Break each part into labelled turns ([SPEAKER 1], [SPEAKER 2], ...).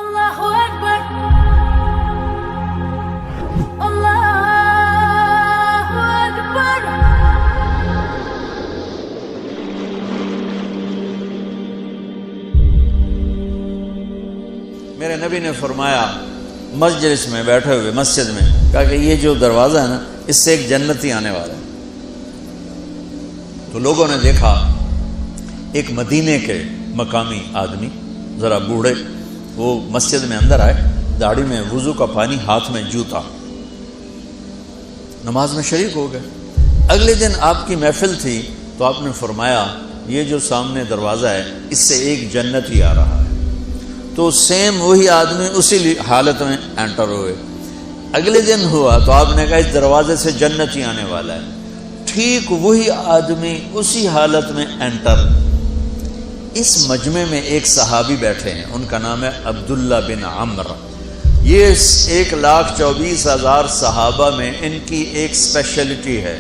[SPEAKER 1] Allahu Akbar, Allahu Akbar.
[SPEAKER 2] میرے نبی نے فرمایا مجلس میں بیٹھے ہوئے مسجد میں، کہا کہ یہ جو دروازہ ہے نا، اس سے ایک جنتی آنے والا ہے۔ تو لوگوں نے دیکھا ایک مدینے کے مقامی آدمی، ذرا بوڑھے، وہ مسجد میں اندر آئے، داڑھی میں وضو کا پانی، ہاتھ میں جوتا، نماز میں شریک ہو گئے۔ اگلے دن آپ کی محفل تھی تو آپ نے فرمایا یہ جو سامنے دروازہ ہے اس سے ایک جنتی آ رہا ہے۔ تو سیم وہی آدمی اسی حالت میں انٹر ہوئے۔ اگلے دن ہوا تو آپ نے کہا اس دروازے سے جنتی آنے والا ہے، ٹھیک وہی آدمی اسی حالت میں انٹر۔ اس مجمع میں ایک صحابی بیٹھے ہیں، ان کا نام ہے عبداللہ بن عمرو۔ یہ 1,24,000 صحابہ میں ان کی ایک اسپیشلٹی ہے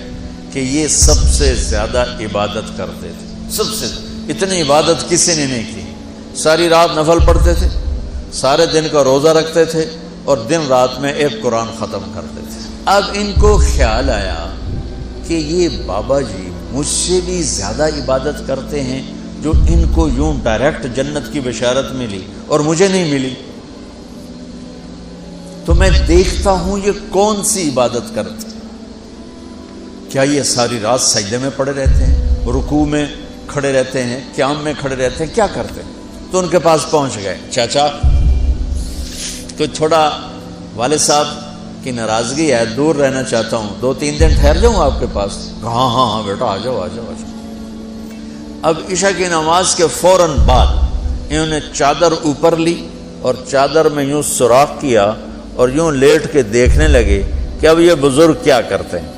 [SPEAKER 2] کہ یہ سب سے زیادہ عبادت کرتے تھے، سب سے اتنی عبادت کسی نے نہیں کی۔ ساری رات نفل پڑھتے تھے، سارے دن کا روزہ رکھتے تھے، اور دن رات میں ایک قرآن ختم کرتے تھے۔ اب ان کو خیال آیا کہ یہ بابا جی مجھ سے بھی زیادہ عبادت کرتے ہیں، جو ان کو یوں ڈائریکٹ جنت کی بشارت ملی اور مجھے نہیں ملی، تو میں دیکھتا ہوں یہ کون سی عبادت کرتے ہیں۔ کیا یہ ساری رات سجدے میں پڑے رہتے ہیں، رکوع میں کھڑے رہتے ہیں، قیام میں کھڑے رہتے ہیں، کیا کرتے ہیں؟ تو ان کے پاس پہنچ گئے، چاچا کوئی تھوڑا والد صاحب کی ناراضگی ہے، دور رہنا چاہتا ہوں، 2-3 دن ٹھہر جاؤں آپ کے پاس؟ ہاں ہاں ہاں بیٹا آ جاؤ آ جاؤ آ جاؤ۔ اب عشاء کی نماز کے فوراً بعد انہوں نے چادر اوپر لی اور چادر میں یوں سوراخ کیا اور یوں لیٹ کے دیکھنے لگے کہ اب یہ بزرگ کیا کرتے ہیں۔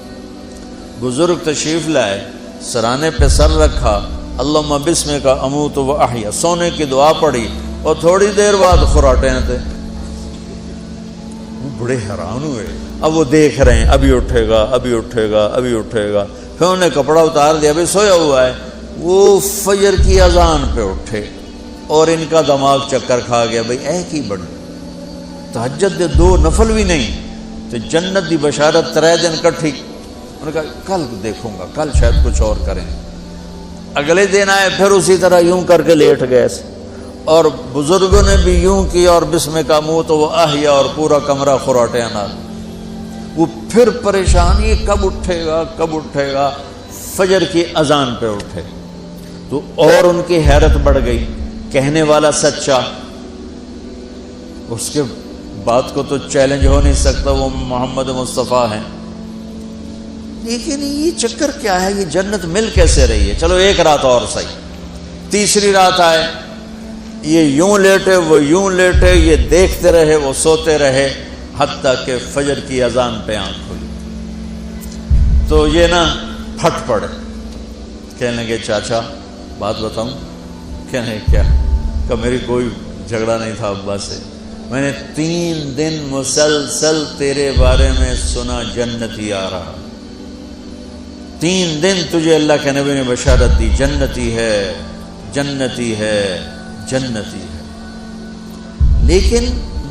[SPEAKER 2] بزرگ تشریف لائے، سرانے پہ سر رکھا، اللہم بسمک اموت و احیا، سونے کی دعا پڑھی، اور تھوڑی دیر بعد خراٹے تھے۔ بڑے حیران ہوئے، اب وہ دیکھ رہے ہیں ابھی اٹھے گا ابھی اٹھے گا ابھی اٹھے گا۔ پھر انہوں نے کپڑا اتار دیا، ابھی سویا ہوا ہے۔ وہ فجر کی اذان پہ اٹھے اور ان کا دماغ چکر کھا گیا، بھئی اے کی بڑی تہجد دے 2 نفل بھی نہیں تو جنت دی بشارت 3 دن کٹھی۔ انہوں نے کہا کل دیکھوں گا، کل شاید کچھ اور کریں۔ اگلے دن آئے، پھر اسی طرح یوں کر کے لیٹ گئے، اور بزرگوں نے بھی یوں کیا، اور بسم کا موت و احیا، اور پورا کمرہ خراٹے انار۔ وہ پھر پریشان، یہ کب اٹھے گا کب اٹھے گا؟ فجر کی اذان پہ اٹھے تو اور ان کی حیرت بڑھ گئی، کہنے والا سچا، اس کے بات کو تو چیلنج ہو نہیں سکتا، وہ محمد مصطفیٰ ہیں، لیکن یہ چکر کیا ہے، یہ جنت مل کیسے رہی ہے؟ چلو ایک رات اور صحیح۔ تیسری رات آئے، یہ یوں لیٹے وہ یوں لیٹے، یہ دیکھتے رہے وہ سوتے رہے، حتیٰ کہ فجر کی اذان پہ آنکھ کھلی تو یہ نا پھٹ پڑے، کہنے لگے چاچا بات بتاؤں؟ کہنے کیا؟ کہ میری کوئی جھگڑا نہیں تھا ابا سے، میں نے 3 دن مسلسل تیرے بارے میں سنا جنتی آ رہا، 3 دن تجھے اللہ کے نبی نے بشارت دی، جنتی ہے جنتی ہے جنتی ہے، لیکن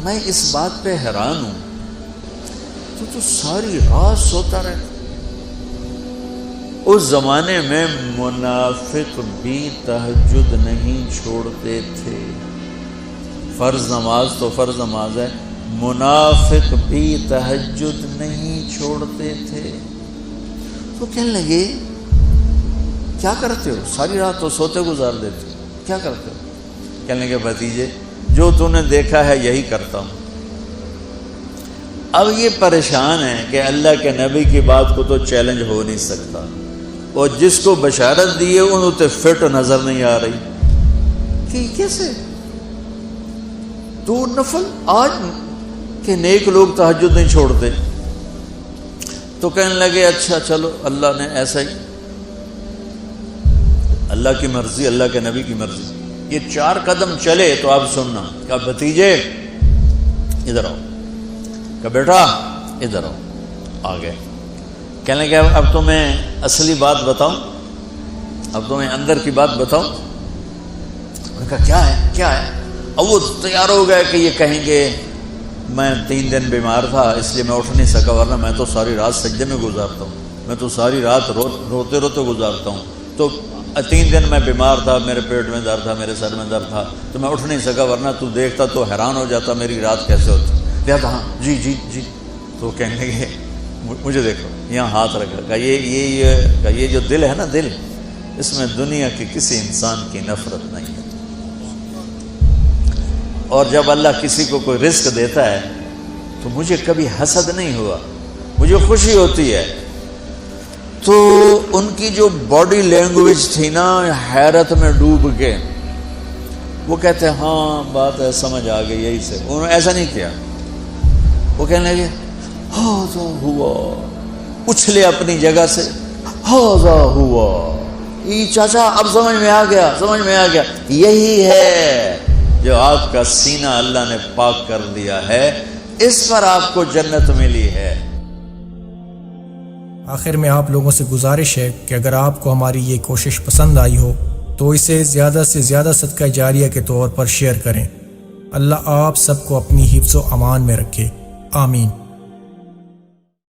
[SPEAKER 2] میں اس بات پہ حیران ہوں تو ساری رات سوتا رہتا۔ اس زمانے میں منافق بھی تہجد نہیں چھوڑتے تھے، فرض نماز تو فرض نماز ہے، منافق بھی تہجد نہیں چھوڑتے تھے۔ تو کہنے لگے کیا کرتے ہو؟ ساری رات تو سوتے گزار دیتے، کیا کرتے ہو؟ کہنے لگے بھتیجے جو تو نے دیکھا ہے یہی کرتا ہوں۔ اب یہ پریشان ہے کہ اللہ کے نبی کی بات کو تو چیلنج ہو نہیں سکتا، اور جس کو بشارت دی ہے انہوں تے فٹ نظر نہیں آ رہی کہ کیسے 2 نفل آج کہ نیک لوگ تہجد نہیں چھوڑتے۔ تو کہنے لگے اچھا چلو اللہ نے ایسا ہی، اللہ کی مرضی، اللہ کے نبی کی مرضی۔ یہ 4 قدم چلے تو آپ سننا، کہا بھتیجے ادھر آؤ، کہا بیٹا ادھر آؤ، آ گئے۔ کہنے لگے اب تو میں اصلی بات بتاؤں، اب تو میں اندر کی بات بتاؤں؟ انہوں نے کہا کیا ہے کیا ہے؟ اب وہ تیار ہو گئے کہ یہ کہیں گے میں 3 دن بیمار تھا اس لیے میں اٹھ نہیں سکا، ورنہ میں تو ساری رات سجدے میں گزارتا ہوں، میں تو ساری رات روتے روتے گزارتا ہوں، تو 3 دن میں بیمار تھا، میرے پیٹ میں درد تھا، میرے سر میں درد تھا، تو میں اٹھ نہیں سکا، ورنہ تو دیکھتا تو حیران ہو جاتا میری رات کیسے ہوتی۔ کہتا ہاں جی جی جی، تو کہنے لگے مجھے دیکھو، یہاں ہاتھ رکھا، کہ یہ جو دل ہے نا، دل اس میں دنیا کے کسی انسان کی نفرت نہیں ہے، اور جب اللہ کسی کو کوئی رزق دیتا ہے تو مجھے کبھی حسد نہیں ہوا، مجھے خوشی ہوتی ہے۔ تو ان کی جو باڈی لینگویج تھی نا، حیرت میں ڈوب کے وہ کہتے ہیں ہاں بات ہے، سمجھ آ گئی، یہی سے۔ انہوں نے ایسا نہیں کیا، وہ کہنے لگے ہاذا ہوا، اچھلے اپنی جگہ سے، ہاذا ہوا، یہ چاچا اب سمجھ میں آ گیا، سمجھ میں آ گیا، یہی ہے جو آپ کا سینہ اللہ نے پاک کر دیا ہے، اس پر آپ کو جنت ملی ہے۔
[SPEAKER 3] آخر میں آپ لوگوں سے گزارش ہے کہ اگر آپ کو ہماری یہ کوشش پسند آئی ہو تو اسے زیادہ سے زیادہ صدقہ جاریہ کے طور پر شیئر کریں۔ اللہ آپ سب کو اپنی حفظ و امان میں رکھے، آمین۔